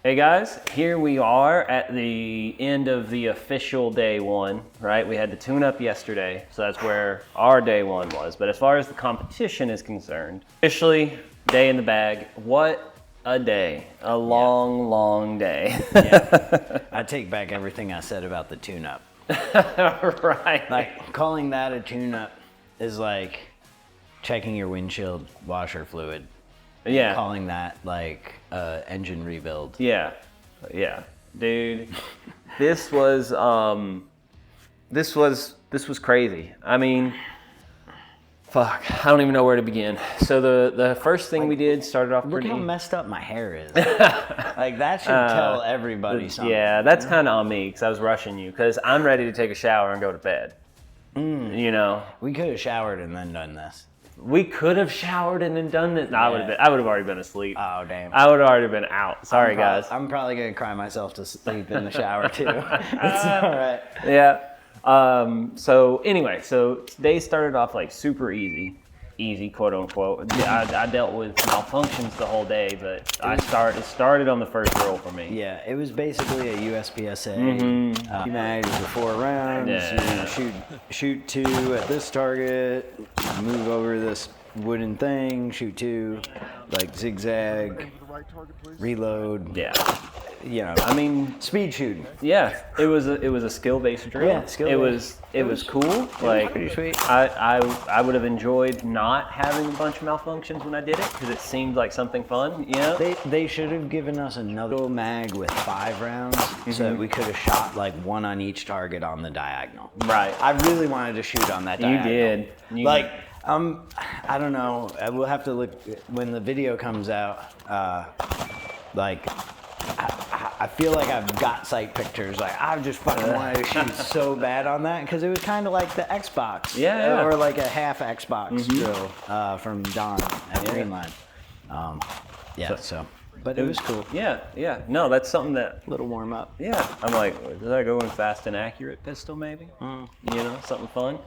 Hey guys, here we are at the end of the official day one, right? We had the tune-up yesterday, so that's where our day one was. But as far as the competition is concerned, officially, day in the bag. What a day. A long, long day. Yeah. I take back everything I said about the tune-up. Right. Like, calling that a tune-up is like checking your windshield washer fluid. Yeah. Calling that like engine rebuild. Yeah. Dude, this was crazy. I mean, fuck, I don't even know where to begin. So the first thing we did started off pretty... Look how messed up my hair is. Like, that should tell everybody something. Yeah, that's kind of on me, because I was rushing you, because I'm ready to take a shower and go to bed. You know? We could have showered and then done this. We could have showered and then done this. No, Yeah. I would have already been asleep. Oh, damn. I would have already been out. Sorry, guys. I'm probably going to cry myself to sleep in the shower, too. It's all right. Yeah. So anyway, so today started off like super easy, quote unquote. I dealt with malfunctions the whole day, but it started on the first roll for me. Yeah, it was basically a USPSA. Mag for 4 rounds. Yeah. You shoot 2 at this target. Move over this wooden thing. Shoot 2, like zigzag. Reload. Yeah. You know, I mean, speed shooting. Yeah, it was a skill-based drill. Yeah, skill-based. It was cool. Like, pretty sweet. I would have enjoyed not having a bunch of malfunctions when I did it, because it seemed like something fun. You know? They should have given us another mag with 5 rounds, so that we could have shot like 1 on each target on the diagonal. Right. I really wanted to shoot on that diagonal. You did. Like, I don't know. We'll have to look when the video comes out. Like, I feel like I've got sight pictures. Like, I just fucking wanted to shoot so bad on that, because it was kind of like the Xbox. Yeah. Or like a half Xbox drill from Don at Greenline. But it was cool. Yeah. No, that's something that... Little warm up. Yeah. I'm like, did I go in fast and accurate pistol maybe? You know, something fun.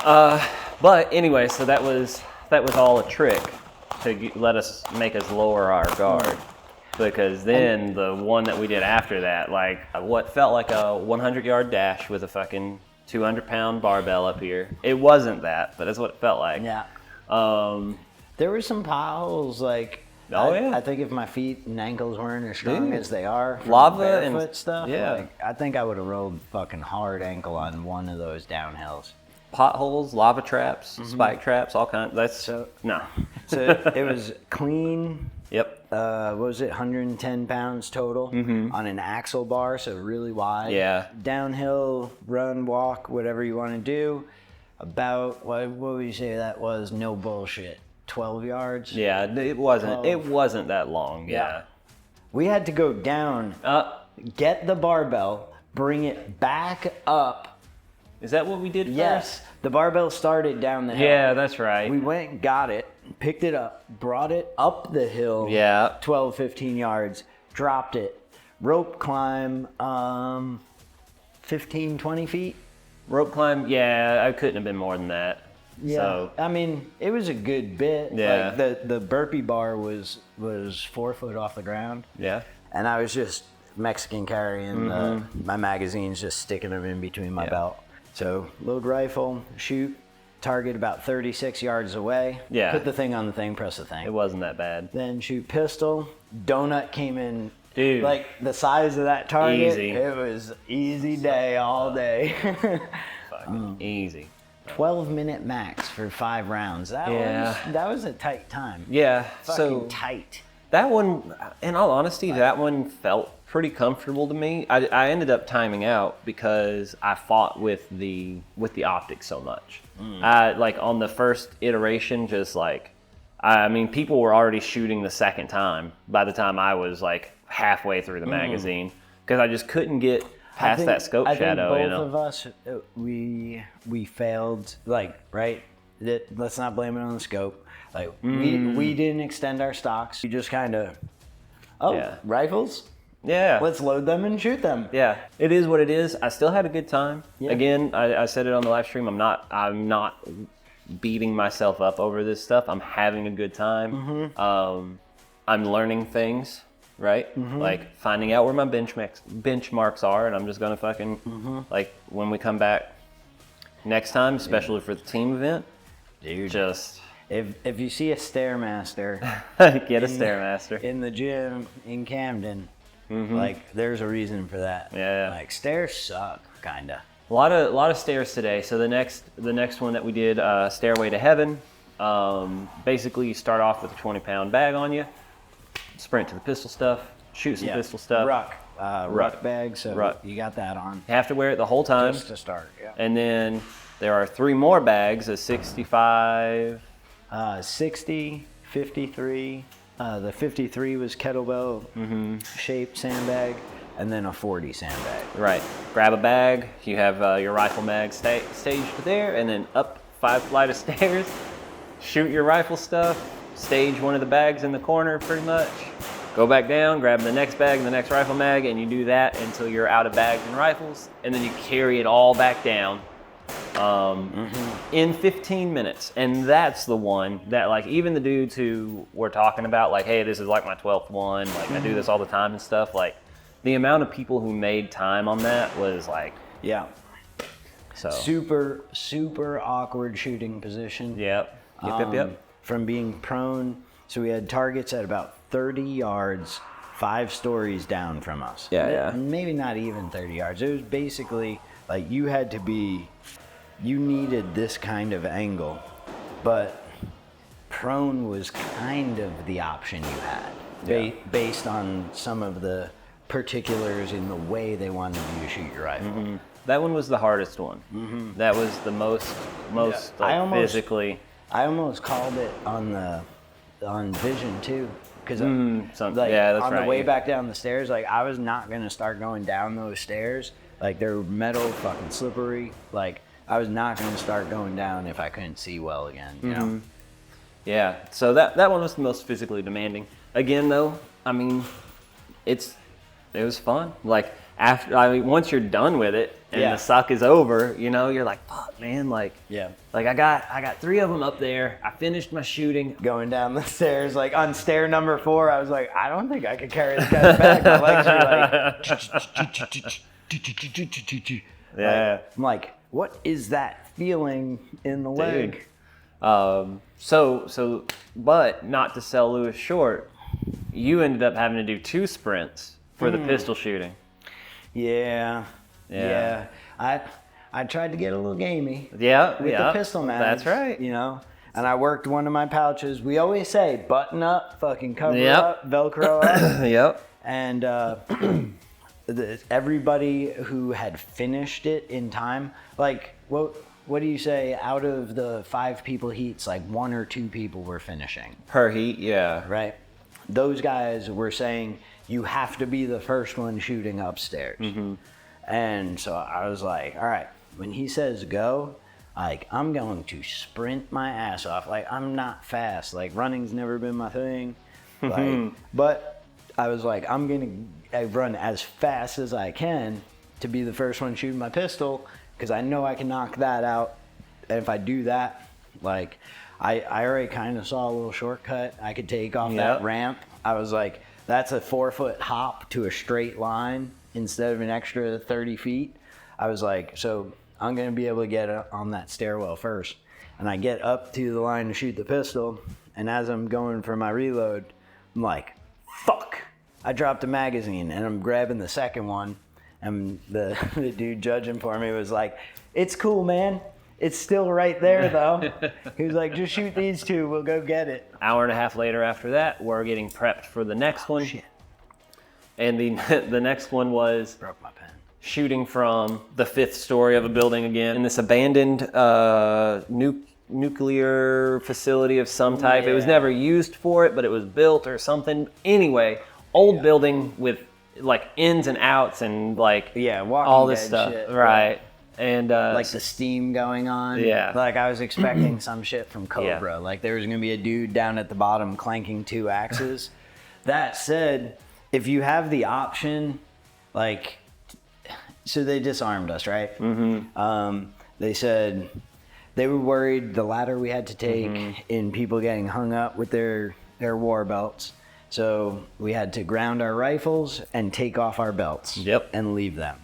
But anyway, so that was all a trick to make us lower our guard. Because then the one that we did after that, like what felt like a 100-yard dash with a fucking 200-pound barbell up here. It wasn't that, but that's what it felt like. Yeah. There were some potholes, like, I think if my feet and ankles weren't as strong as they are for lava barefoot and stuff, yeah. like, I think I would have rolled fucking hard ankle on one of those downhills. Potholes, lava traps, spike traps, all kinds. No. So it was clean. Yep. What was it? 110 pounds total on an axle bar, so really wide. Yeah. Downhill, run, walk, whatever you want to do. About what would you say that was? No bullshit. 12 yards. Yeah, it wasn't. 12. It wasn't that long. Yeah. We had to go down, get the barbell, bring it back up. Is that what we did first? Yes. The barbell started down the hill. Yeah, that's right. We went, got it, picked it up, brought it up the hill. Yeah. 12, 15 yards, dropped it. Rope climb, 15, 20 feet. Rope climb, yeah, I couldn't have been more than that. Yeah. So, I mean, it was a good bit. Yeah. Like the burpee bar was 4 foot off the ground. yeah. And I was just Mexican carrying my magazines, just sticking them in between my belt. So load rifle, shoot, target about 36 yards away. Yeah. Put the thing on the thing, press the thing. It wasn't that bad. Then shoot pistol. Donut came in. Dude. Like the size of that target. Easy. It was easy day all day. Fucking easy. 12-minute max for 5 rounds. That was a tight time. Yeah. Fucking tight. That one, in all honesty, that one felt pretty comfortable to me. I ended up timing out because I fought with the optics so much. Like on the first iteration, just like, I mean, people were already shooting the second time by the time I was like halfway through the magazine, because I just couldn't get past that scope shadow. I think both of us, we failed. Like, right? Let's not blame it on the scope. Like, we didn't extend our stocks. We just kind of, rifles? Yeah. Let's load them and shoot them. Yeah. It is what it is. I still had a good time. Yeah. Again, I said it on the live stream. I'm not beating myself up over this stuff. I'm having a good time. I'm learning things. right? Like finding out where my benchmarks are, and I'm just gonna fucking like when we come back next time, especially for the team event, Dude, just if you see a Stairmaster get a Stairmaster in the gym in Camden, like there's a reason for that. Yeah. Like stairs suck, kinda. A lot of stairs today. So the next one that we did, Stairway to Heaven. Basically, you start off with a 20-pound bag on you, sprint to the pistol stuff, shoot some pistol stuff. Ruck bag. So Ruck. you got that on. You have to wear it the whole time. Just to start. Yeah. And then there are 3 more bags: a 65, 60, 53. The 53 was kettlebell shaped sandbag, and then a 40 sandbag. Right. Grab a bag. You have your rifle mag staged there, and then up 5 flight of stairs. Shoot your rifle stuff. Stage one of the bags in the corner, pretty much. Go back down, grab the next bag and the next rifle mag, and you do that until you're out of bags and rifles, and then you carry it all back down in 15 minutes. And that's the one that, like, even the dudes who were talking about, like, hey, this is like my 12th one, like I do this all the time and stuff, like the amount of people who made time on that was like, Yeah. so Super awkward shooting position. Yep. From being prone. So we had targets at about 30 yards, 5 stories down from us. Yeah. Maybe not even 30 yards. It was basically like you needed this kind of angle, but prone was kind of the option you had based on some of the particulars in the way they wanted you to shoot your rifle. That one was the hardest one. That was the most like, physically. I almost called it on vision too, because that's on right. the way back down the stairs, like I was not gonna start going down those stairs. Like they're metal, fucking slippery. Like I was not gonna start going down if I couldn't see well again. You know? Yeah. So that one was the most physically demanding. Again, though, I mean, it was fun. Like once you're done with it and the suck is over, you know, you're like, fuck, man, like, like I got 3 of them up there. I finished my shooting. Going down the stairs, like on stair number 4, I was like, I don't think I could carry this guy's back. My legs are like, yeah. I'm like, what is that feeling in the leg? But not to sell Lewis short, you ended up having to do 2 sprints for the pistol shooting. Yeah. I tried to get a little gamey. With the pistol mag. That's right. You know, and I worked one of my pouches. We always say button up, fucking cover up, Velcro up. And everybody who had finished it in time, like what do you say? Out of the 5 people heats, like 1 or 2 people were finishing Per heat, yeah. Right. Those guys were saying you have to be the first one shooting upstairs. And so I was like, all right, when he says go, like I'm going to sprint my ass off. Like I'm not fast. Like running's never been my thing. Like, but I was like, I'm gonna run as fast as I can to be the first one shooting my pistol, because I know I can knock that out. And if I do that, like I already kind of saw a little shortcut I could take off that ramp. I was like, that's a 4-foot hop to a straight line instead of an extra 30 feet. I was like, so I'm going to be able to get on that stairwell first. And I get up to the line to shoot the pistol. And as I'm going for my reload, I'm like, fuck. I dropped a magazine and I'm grabbing the second one. And the dude judging for me was like, it's cool, man. It's still right there, though. He was like, just shoot these 2. We'll go get it. Hour and a half later after that, we're getting prepped for the next one. Shit. And the next one was Broke my pen. shooting from the 5th story of a building again in this abandoned nuclear facility of some type. It was never used for it, but it was built or something. Anyway, old building with like ins and outs and like Walking all this Dead stuff. shit, right. And like the steam going on. Yeah. Like I was expecting some shit from Cobra. Like there was gonna be a dude down at the bottom clanking 2 axes. That said, if you have the option, like, so they disarmed us, right? They said they were worried the ladder we had to take in people getting hung up with their war belts. So we had to ground our rifles and take off our belts. Yep. And leave them.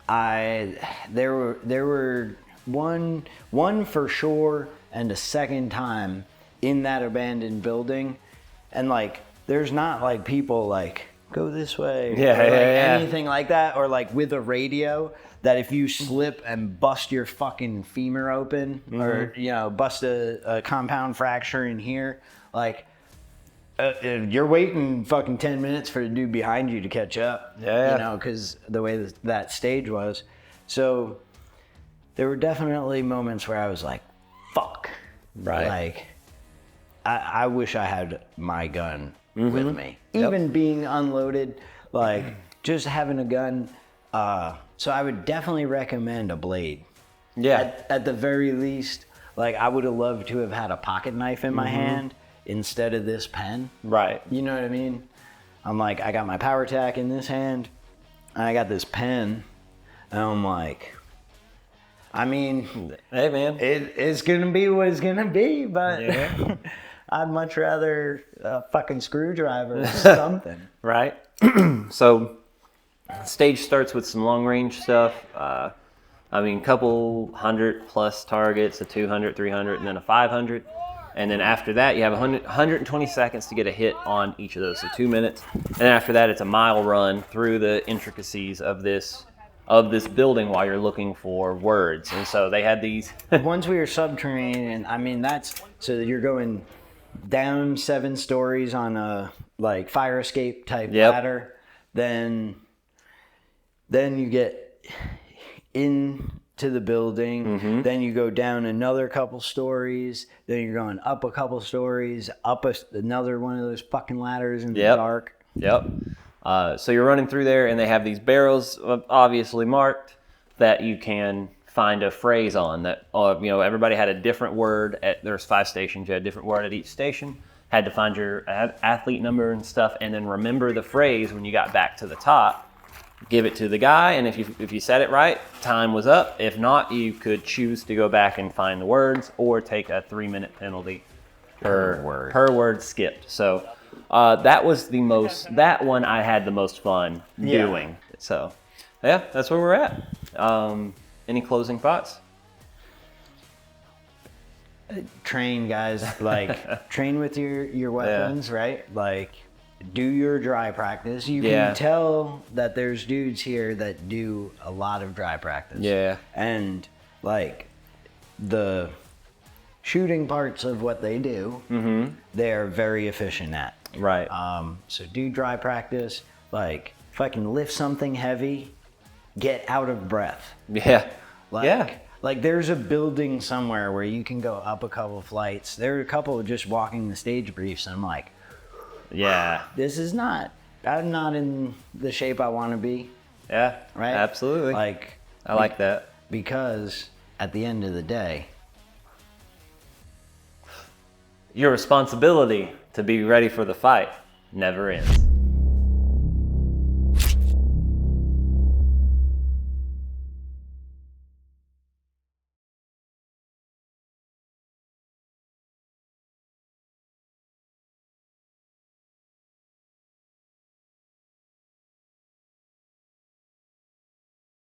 There were one for sure and a second time in that abandoned building, and like there's not like people like go this way, or like anything like that, or like with a radio that if you slip and bust your fucking femur open, or you know, bust a compound fracture in here, like you're waiting fucking 10 minutes for the dude behind you to catch up. You know, because the way that stage was. So there were definitely moments where I was like, fuck. Right. Like, I wish I had my gun with me. Even being unloaded, like, just having a gun. So I would definitely recommend a blade. Yeah. At the very least, like, I would have loved to have had a pocket knife in my hand instead of this pen. Right. You know what I mean? I'm like, I got my Accu-Tac in this hand, and I got this pen, and I'm like, I mean, hey man, it's gonna be what it's gonna be, but I'd much rather a fucking screwdriver or something. Right. So stage starts with some long range stuff. I mean, couple 100+ targets, a 200, 300, and then a 500. And then after that, you have 120 seconds to get a hit on each of those, so 2 minutes. And then after that, it's a mile run through the intricacies of this building while you're looking for words. And so they had these. Once we were subterranean, I mean, that's so you're going down 7 stories on a like fire escape type ladder. Then you get into the building. Then you go down another couple stories. Then you're going up a couple stories, up another one of those fucking ladders in the dark. So you're running through there, and they have these barrels obviously marked that you can find a phrase on. That you know, everybody had a different word. There's 5 stations. You had a different word at each station. Had to find your athlete number and stuff, and then remember the phrase when you got back to the top. Give it to the guy, and if you said it right, time was up. If not, you could choose to go back and find the words, or take a 3-minute penalty per word skipped. So that was that one I had the most fun doing. So yeah, that's where we're at. Any closing thoughts? Train, guys. Like, train with your weapons, right? Like, do your dry practice. You can tell that there's dudes here that do a lot of dry practice. Yeah. And like the shooting parts of what they do, they're very efficient at. Right. So do dry practice. Like, fucking lift something heavy, get out of breath. Yeah. Like there's a building somewhere where you can go up a couple flights. There are a couple just walking the stage briefs, and I'm like, I'm not in the shape I want to be. Yeah. Right? Absolutely. Like, I like that. Because at the end of the day, your responsibility to be ready for the fight never ends.